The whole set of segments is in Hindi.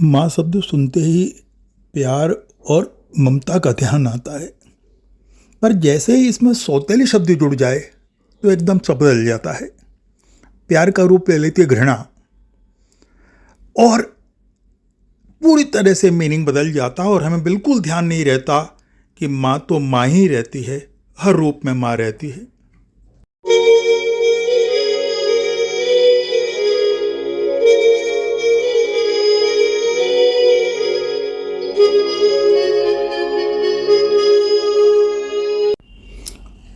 माँ शब्द सुनते ही प्यार और ममता का ध्यान आता है। पर जैसे ही इसमें सौतेली शब्द जुड़ जाए तो एकदम सब बदल जाता है। प्यार का रूप ले लेती है घृणा और पूरी तरह से मीनिंग बदल जाता है और हमें बिल्कुल ध्यान नहीं रहता कि माँ तो माँ ही रहती है, हर रूप में माँ रहती है।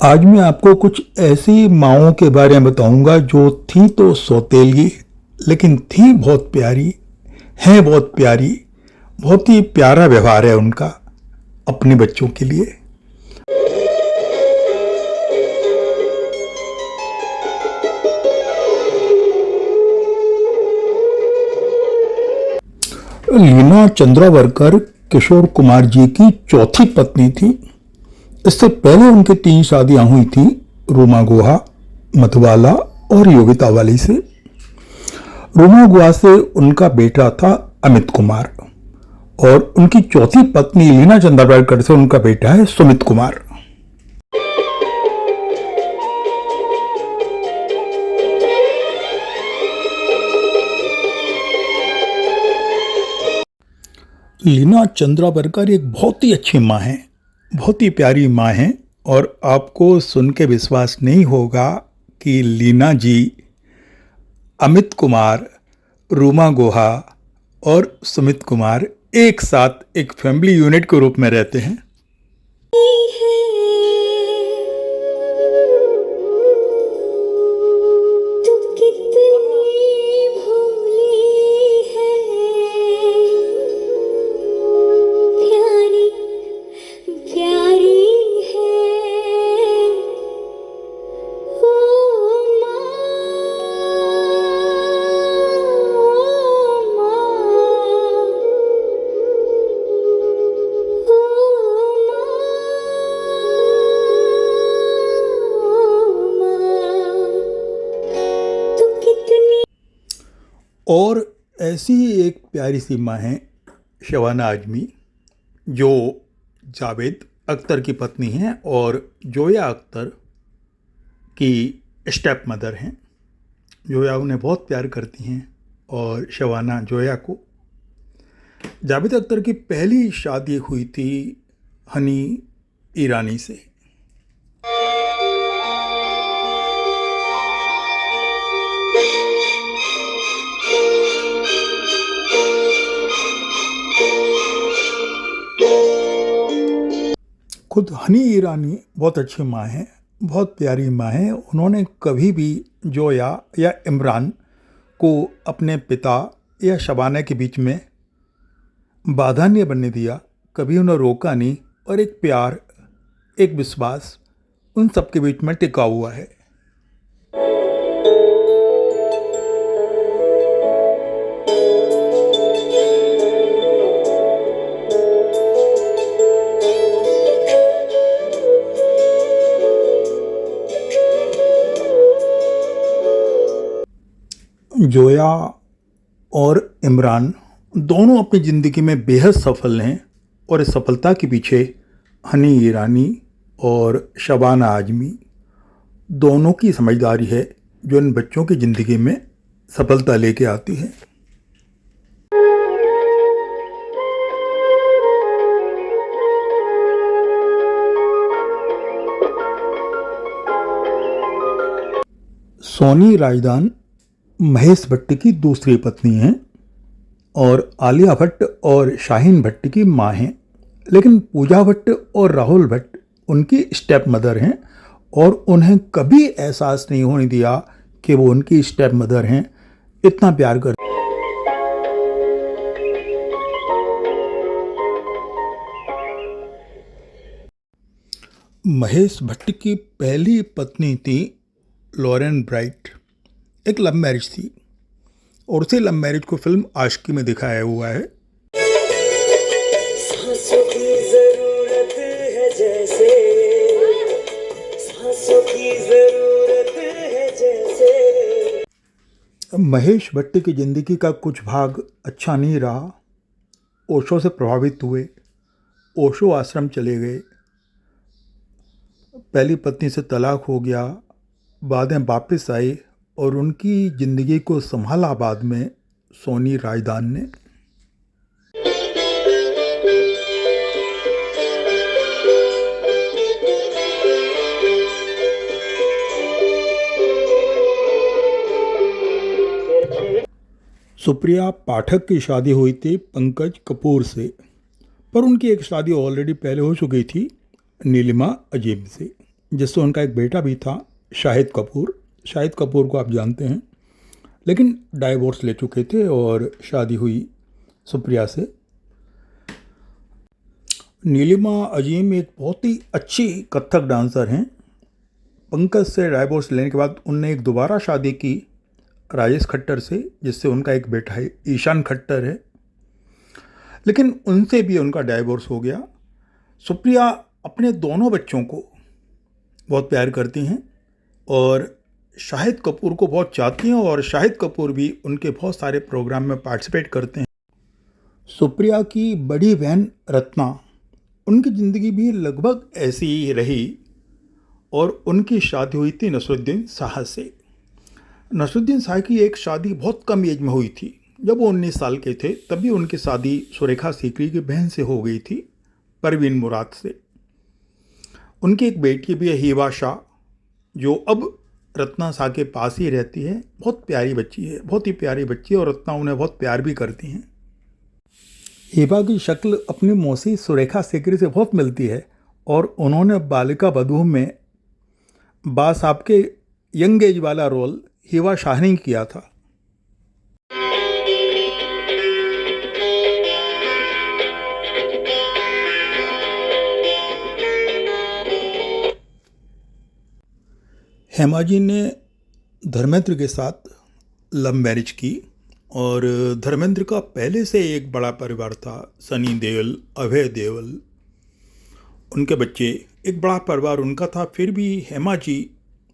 आज मैं आपको कुछ ऐसी माँओं के बारे में बताऊंगा जो थी तो सौतेली लेकिन थी बहुत प्यारी, हैं बहुत प्यारी, बहुत ही प्यारा व्यवहार है उनका अपने बच्चों के लिए। लीना चंद्रावरकर किशोर कुमार जी की चौथी पत्नी थी। इससे पहले उनकी 3 शादियां हुई थी, रूमा गुहा, मधुबाला और योगिता वाली से। रूमा गुहा से उनका बेटा था अमित कुमार और उनकी चौथी पत्नी लीना चंद्रावरकर से उनका बेटा है सुमित कुमार। लीना चंद्रावरकर एक बहुत ही अच्छी माँ है, बहुत ही प्यारी माँ है और आपको सुन के विश्वास नहीं होगा कि लीना जी अमित कुमार, रूमा गुहा और सुमित कुमार एक साथ एक फैमिली यूनिट के रूप में रहते हैं। और ऐसी ही एक प्यारी सी माँ है शबाना आजमी, जो जावेद अख्तर की पत्नी हैं और जोया अख्तर की स्टेप मदर हैं। जोया उन्हें बहुत प्यार करती हैं और शबाना जोया को। जावेद अख्तर की पहली शादी हुई थी हनी ईरानी से। खुद हनी ईरानी बहुत अच्छी माँ हैं, बहुत प्यारी माँ हैं। उन्होंने कभी भी जोया या इमरान को अपने पिता या शबाना के बीच में बाधा नहीं बनने दिया, कभी उन्हें रोका नहीं और एक प्यार, एक विश्वास उन सब के बीच में टिका हुआ है। जोया और इमरान दोनों अपनी ज़िंदगी में बेहद सफल हैं और इस सफलता के पीछे हनी ईरानी और शबाना आजमी दोनों की समझदारी है, जो इन बच्चों की ज़िंदगी में सफलता लेके आती है। सोनी राजदान महेश भट्ट की दूसरी पत्नी हैं और आलिया भट्ट और शाहीन भट्ट की माँ हैं, लेकिन पूजा भट्ट और राहुल भट्ट उनकी स्टेप मदर हैं और उन्हें कभी एहसास नहीं होने दिया कि वो उनकी स्टेप मदर हैं। इतना प्यार करते। महेश भट्ट की पहली पत्नी थी लॉरेन ब्राइट, एक लव मैरिज थी और उसी लव मैरिज को फिल्म आशिकी में दिखाया हुआ है। सांसों की जरूरत है जैसे, सांसों की जरूरत है जैसे। महेश भट्ट की जिंदगी का कुछ भाग अच्छा नहीं रहा ओशो से प्रभावित हुए, ओशो आश्रम चले गए, पहली पत्नी से तलाक हो गया, बाद में वापस आए और उनकी ज़िंदगी को संभाला बाद में सोनी राजदान ने। सुप्रिया पाठक की शादी हुई थी पंकज कपूर से, पर उनकी एक शादी ऑलरेडी पहले हो चुकी थी नीलिमा अजीम से, जिससे उनका एक बेटा भी था शाहिद कपूर। शाहिद कपूर को आप जानते हैं, लेकिन डाइवोर्स ले चुके थे और शादी हुई सुप्रिया से। नीलिमा अजीम एक बहुत ही अच्छी कथक डांसर हैं। पंकज से डाइवोर्स लेने के बाद उनने एक दोबारा शादी की राजेश खट्टर से, जिससे उनका एक बेटा है ईशान खट्टर है, लेकिन उनसे भी उनका डाइवोर्स हो गया। सुप्रिया अपने दोनों बच्चों को बहुत प्यार करती हैं और शाहिद कपूर को बहुत चाहती हैं, और शाहिद कपूर भी उनके बहुत सारे प्रोग्राम में पार्टिसिपेट करते हैं। सुप्रिया की बड़ी बहन रत्ना, उनकी ज़िंदगी भी लगभग ऐसी ही रही और उनकी शादी हुई थी नसरुद्दीन शाह से। नसरुद्दीन शाह की एक शादी बहुत कम एज में हुई थी, जब वो 19 साल के थे, तभी उनकी शादी सुरेखा सीकरी की बहन से हो गई थी, परवीन मुराद से। उनकी एक बेटी भी है हिबा शाह, जो अब रत्ना शाह के पास ही रहती है। बहुत प्यारी बच्ची है, बहुत ही प्यारी बच्ची है, और रत्ना उन्हें बहुत प्यार भी करती हैं। हिबा की शक्ल अपनी मौसी सुरेखा सीकरी से बहुत मिलती है, और उन्होंने बालिका बधू में बा साहब के यंग एज वाला रोल हिबा शाह ने किया था। हेमा जी ने धर्मेंद्र के साथ लव मैरिज की, और धर्मेंद्र का पहले से एक बड़ा परिवार था, सनी देओल, अभय देओल, उनके बच्चे, एक बड़ा परिवार उनका था। फिर भी हेमा जी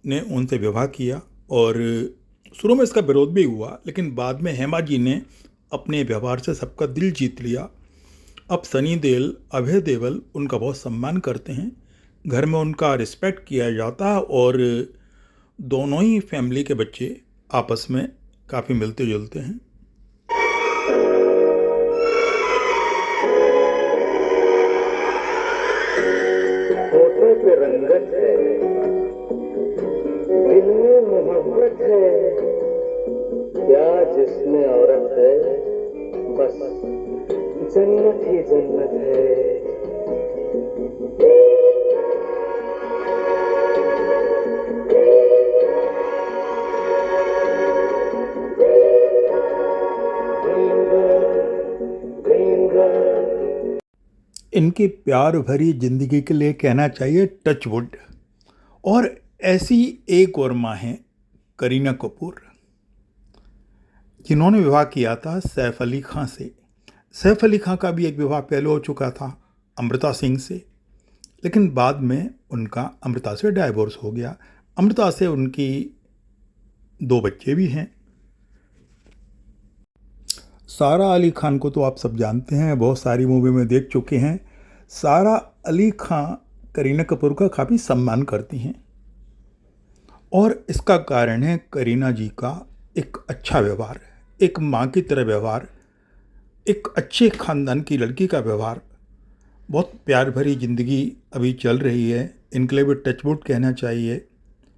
ने उनसे विवाह किया, और शुरू में इसका विरोध भी हुआ, लेकिन बाद में हेमा जी ने अपने व्यवहार से सबका दिल जीत लिया। अब सनी देओल, अभय देओल उनका बहुत सम्मान करते हैं, घर में उनका रिस्पेक्ट किया जाता है, और दोनों ही फैमिली के बच्चे आपस में काफ़ी मिलते जुलते हैं। होठों पे रंगत है, दिल में मोहब्बत है, क्या जिसमें औरत है, बस जन्नत ही जन्नत है। इनकी प्यार भरी जिंदगी के लिए कहना चाहिए टच वुड। और ऐसी एक और माँ हैं करीना कपूर, जिन्होंने विवाह किया था सैफ अली खां से। सैफ अली खां का भी एक विवाह पहले हो चुका था अमृता सिंह से, लेकिन बाद में उनका अमृता से डाइवोर्स हो गया। अमृता से उनकी 2 बच्चे भी हैं। सारा अली खान को तो आप सब जानते हैं, बहुत सारी मूवी में देख चुके हैं। सारा अली खां करीना कपूर का काफ़ी सम्मान करती हैं, और इसका कारण है करीना जी का एक अच्छा व्यवहार, एक माँ की तरह व्यवहार, एक अच्छे ख़ानदान की लड़की का व्यवहार। बहुत प्यार भरी ज़िंदगी अभी चल रही है, इनके लिए भी टचवुड कहना चाहिए।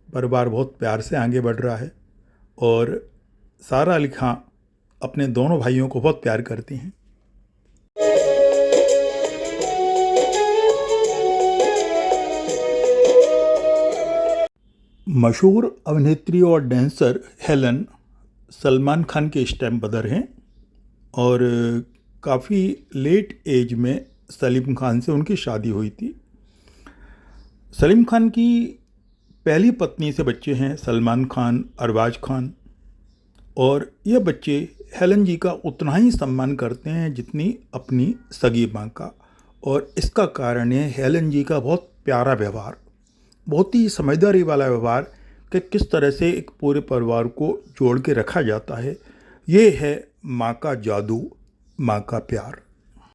परिवार बहुत प्यार से आगे बढ़ रहा है, और सारा अली खां अपने दोनों भाइयों को बहुत प्यार करती हैं। मशहूर अभिनेत्री और डांसर हेलन सलमान खान के स्टेप मदर हैं, और काफ़ी लेट एज में सलीम खान से उनकी शादी हुई थी। सलीम खान की पहली पत्नी से बच्चे हैं सलमान खान, अरबाज खान, और यह बच्चे हेलन जी का उतना ही सम्मान करते हैं जितनी अपनी सगी माँ का। और इसका कारण है हेलन जी का बहुत प्यारा व्यवहार, बहुत ही समझदारी वाला व्यवहार, कि किस तरह से एक पूरे परिवार को जोड़ के रखा जाता है। ये है माँ का जादू, माँ का प्यार।